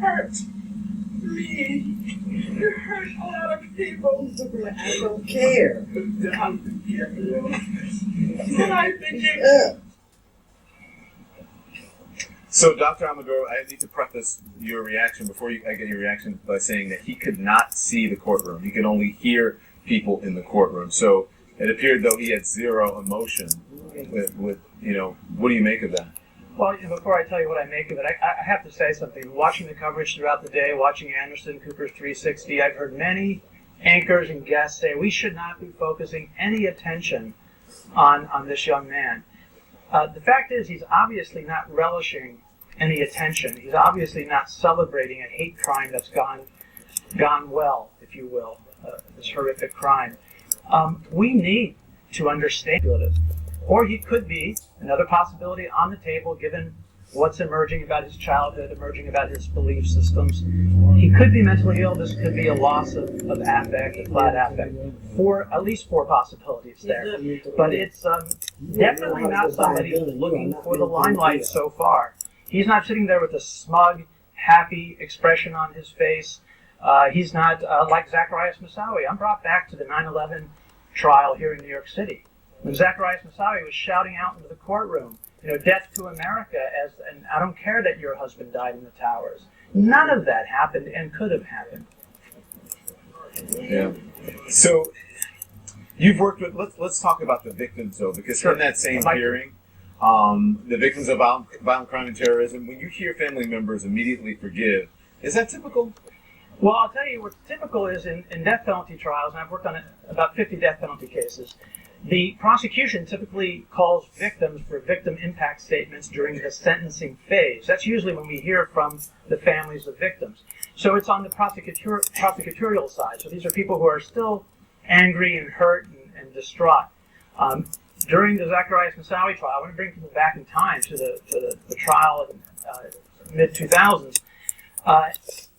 hurt me. You hurt a lot of people. I don't care. I forgive you. And I forgive you. So, Dr. Amador, I need to preface your reaction before I get your reaction by saying that he could not see the courtroom. He could only hear people in the courtroom. So it appeared though he had zero emotion. With what do you make of that? Well, before I tell you what I make of it, I have to say something. Watching the coverage throughout the day, watching Anderson Cooper's 360, I've heard many anchors and guests say we should not be focusing any attention on this young man. The fact is, he's obviously not relishing any attention. He's obviously not celebrating a hate crime that's gone well, if you will, this horrific crime. We need to understand it. Or he could be, another possibility on the table, given what's emerging about his childhood, emerging about his belief systems. He could be mentally ill. This could be a loss of affect, a flat affect. At least four possibilities there. But it's definitely not somebody who's looking for the limelight so far. He's not sitting there with a smug, happy expression on his face. He's not like Zacharias Moussaoui. I'm brought back to the 9/11 trial here in New York City. When Zacharias Moussaoui was shouting out into the courtroom, death to America, and I don't care that your husband died in the towers. None of that happened and could have happened. Yeah. So you've worked with, let's talk about the victims though, because in that same hearing, the victims of violent crime and terrorism, when you hear family members immediately forgive, is that typical? Well, I'll tell you what's typical is in death penalty trials, and I've worked on about 50 death penalty cases, the prosecution typically calls victims for victim impact statements during the sentencing phase. That's usually when we hear from the families of victims. So it's on the prosecutorial side. So these are people who are still angry and hurt and distraught. During the Zacharias Moussaoui trial, I want to bring people back in time to the trial in mid-2000s.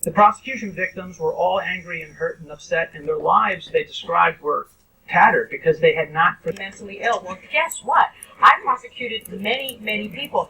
The prosecution victims were all angry and hurt and upset, and their lives, they described, were tattered because they had not mentally ill. Well, guess what? I prosecuted many people.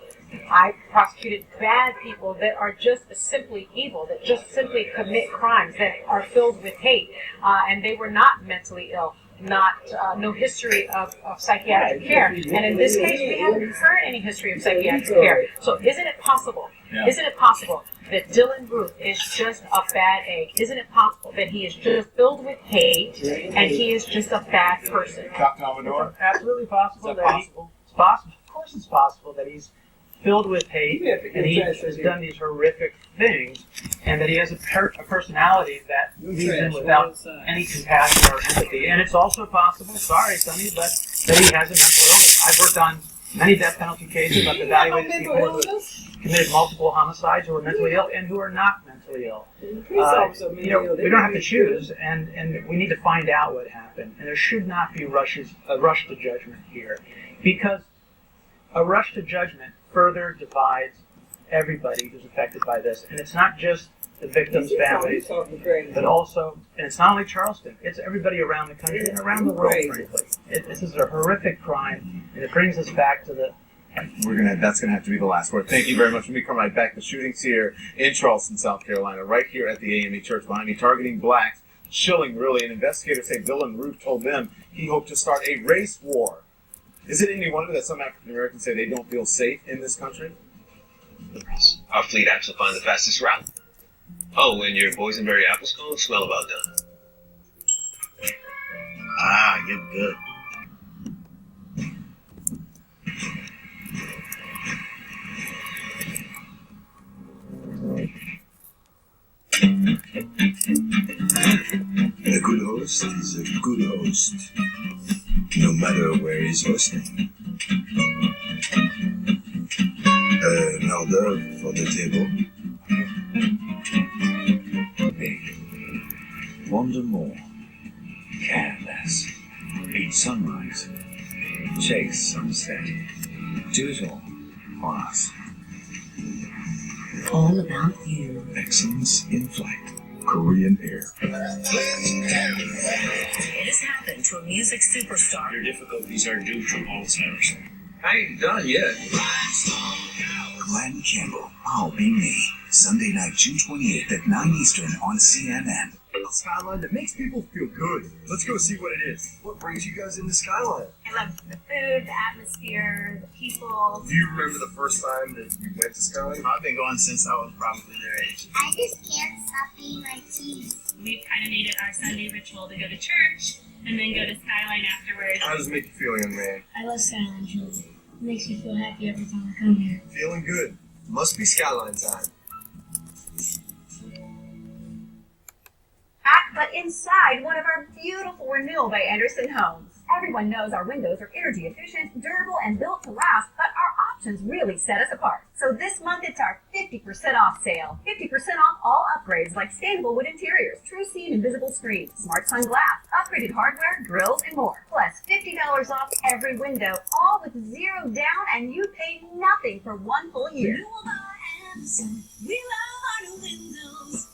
I prosecuted bad people that are just simply evil, that just simply commit crimes, that are filled with hate, and they were not mentally ill, no history of psychiatric care. And in this case, we haven't heard any history of psychiatric care. So isn't it possible? Yeah. Isn't it possible that Dylan Ruth is just a bad egg? Isn't it possible that he is just filled with hate and he is just a bad person? Dr. Amador? It's absolutely possible. It's possible. Of course it's possible that he's filled with hate and he has done these horrific things, and that he has a personality that leaves him without any compassion or empathy. And it's also possible, sorry Sonny, but that he has a mental illness. I've worked on many death penalty cases. I've evaluated people who committed multiple homicides who are mentally ill and who are not mentally ill. We don't have to choose, and we need to find out what happened. And there should not be a rush to judgment here, because a rush to judgment further divides everybody who's affected by this. And it's not just the victims' families, but also, and it's not only Charleston, it's everybody around the country and around the world, frankly. This is a horrific crime, and it brings us back to the... That's gonna have to be the last word. Thank you very much. When we come right back, the shootings here in Charleston, South Carolina, right here at the AME Church behind me, targeting blacks, chilling really. And investigators say Dylan Ruth told them he hoped to start a race war. Is it any wonder that some African Americans say they don't feel safe in this country? Our fleet apps will find the fastest route. Oh, and your boysenberry apple scones smell about done. Ah, you're good. A good host is a good host, no matter where he's hosting. An order for the table. Wander more, care less, eat sunrise, chase sunset, do it all for us. All about you. Excellence in flight. Korean Air. What has happened to a music superstar? Your difficulties are due to Alzheimer's. I ain't done yet. Glenn Campbell, I'll Be Me. Sunday night, June 28th at 9 Eastern on CNN. A skyline that makes people feel good. Let's go see what it is. What brings you guys into Skyline? I love the food, the atmosphere, the people. Do you remember the first time that you went to Skyline? I've been going since I was probably their age. I just can't stop eating my cheese. We've kind of made it our Sunday ritual to go to church and then go to Skyline afterwards. How does it make you feel, young man? I love Skyline Children. It makes me feel happy every time I come here. Feeling good. Must be Skyline time. But inside one of our beautiful renewal by Anderson homes. Everyone knows our windows are energy efficient, durable, and built to last, but our options really set us apart. So this month it's our 50% off sale. 50% off all upgrades like stainable wood interiors, true seam invisible screens, smart sun glass, upgraded hardware, grills, and more. Plus $50 off every window, all with $0 down, and you pay nothing for 1 full year. Renewal by Anderson. We love our new windows.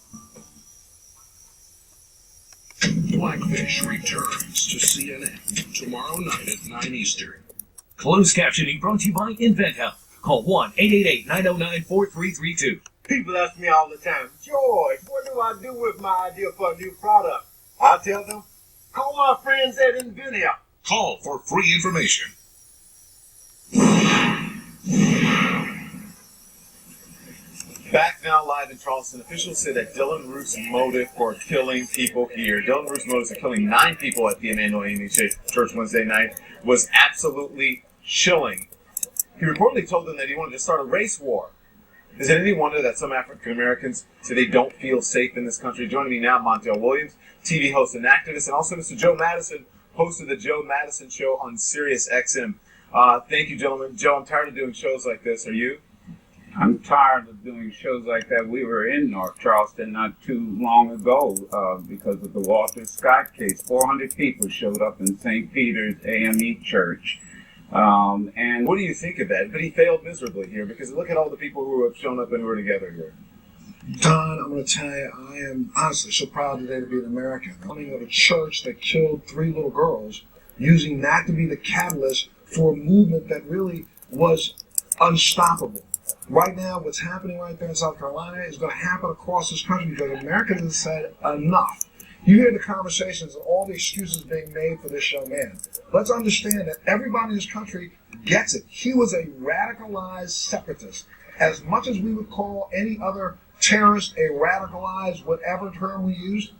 Blackfish returns to CNN tomorrow night at 9 Eastern. Closed captioning brought to you by InventHelp. Call 1-888-909-4332. People ask me all the time, George, what do I do with my idea for a new product? I tell them, call my friends at InventHelp. Call for free information. Back now live in Charleston, officials say that Dylan Roof's motive for killing people here, Dylan Roof's motive for killing 9 people at the Emmanuel AME Church Wednesday night was absolutely chilling. He reportedly told them that he wanted to start a race war. Is it any wonder that some African Americans say they don't feel safe in this country? Joining me now, Montel Williams, TV host and activist, and also Mr. Joe Madison, host of the Joe Madison Show on Sirius XM. Thank you, gentlemen. Joe, I'm tired of doing shows like this. Are you? I'm tired of doing shows like that. We were in North Charleston not too long ago because of the Walter Scott case. 400 people showed up in St. Peter's AME Church. And what do you think of that? But he failed miserably here because look at all the people who have shown up and who are together here. Don, I'm going to tell you, I am honestly so proud today to be an American. Coming of a church that killed 3 little girls, using that to be the catalyst for a movement that really was unstoppable. Right now, what's happening right there in South Carolina is going to happen across this country because Americans have said enough. You hear the conversations and all the excuses being made for this young man. Let's understand that everybody in this country gets it. He was a radicalized separatist. As much as we would call any other terrorist a radicalized, whatever term we use,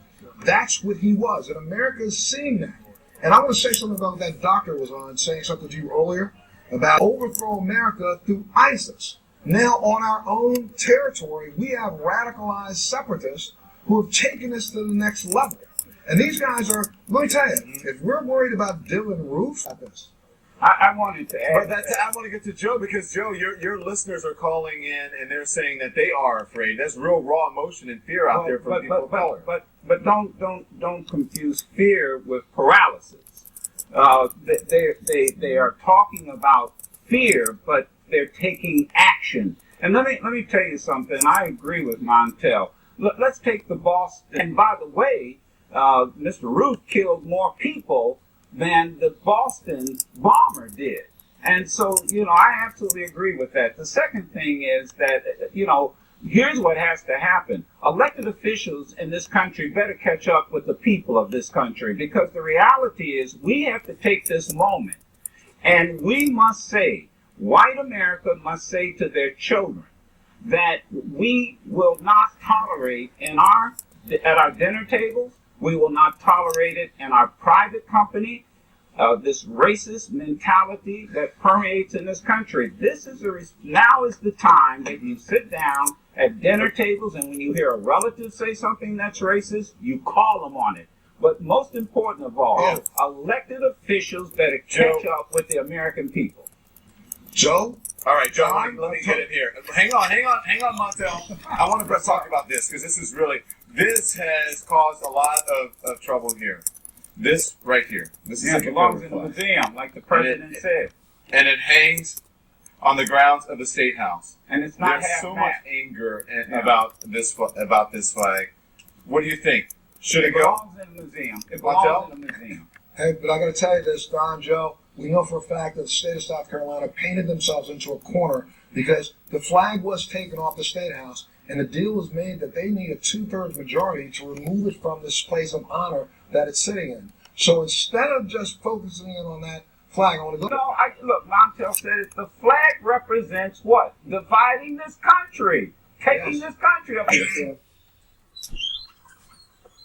that's what he was. And America is seeing that. And I want to say something about that doctor was on saying something to you earlier about overthrow America through ISIS. Now, on our own territory, we have radicalized separatists who have taken us to the next level. And these guys are, let me tell you, if we're worried about Dylan Roof, I wanted to add I want to get to Joe because, Joe, your listeners are calling in and they're saying that they are afraid. There's real raw emotion and fear out there from people of color. But don't confuse fear with paralysis. They are talking about fear, but they're taking action. And let me tell you something. I agree with Montel. Let's take the Boston. And by the way, Mr. Roof killed more people than the Boston bomber did. And so, I absolutely agree with that. The second thing is that, here's what has to happen. Elected officials in this country better catch up with the people of this country because the reality is we have to take this moment and we must say, white America must say to their children that we will not tolerate at our dinner tables, we will not tolerate it in our private company, this racist mentality that permeates in this country. Now is the time that you sit down at dinner tables and when you hear a relative say something that's racist, you call them on it. But most important of all, elected officials better catch up with the American people. Joe? All right, Joe, let me get in here. Hang on, Montel. I want to talk about this because this has caused a lot of trouble here. This right here. This is it belongs in the museum, like the president said. And it hangs on the grounds of the State House. And it's not There's so much anger about this flag. What do you think? Should it go? It belongs in the museum. It belongs in the museum. Hey, but I got to tell you this, Don, Joe. We know for a fact that the state of South Carolina painted themselves into a corner because the flag was taken off the State House And the deal was made that they need a 2/3 majority to remove it from this place of honor that it's sitting in. So instead of just focusing in on that flag, I want to go. No, look, Montel said it. The flag represents what? Dividing this country, taking this country up.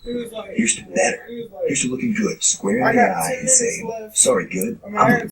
Here's to better. Here's to looking good, square in the eye, and saying, sorry, good. I'm looking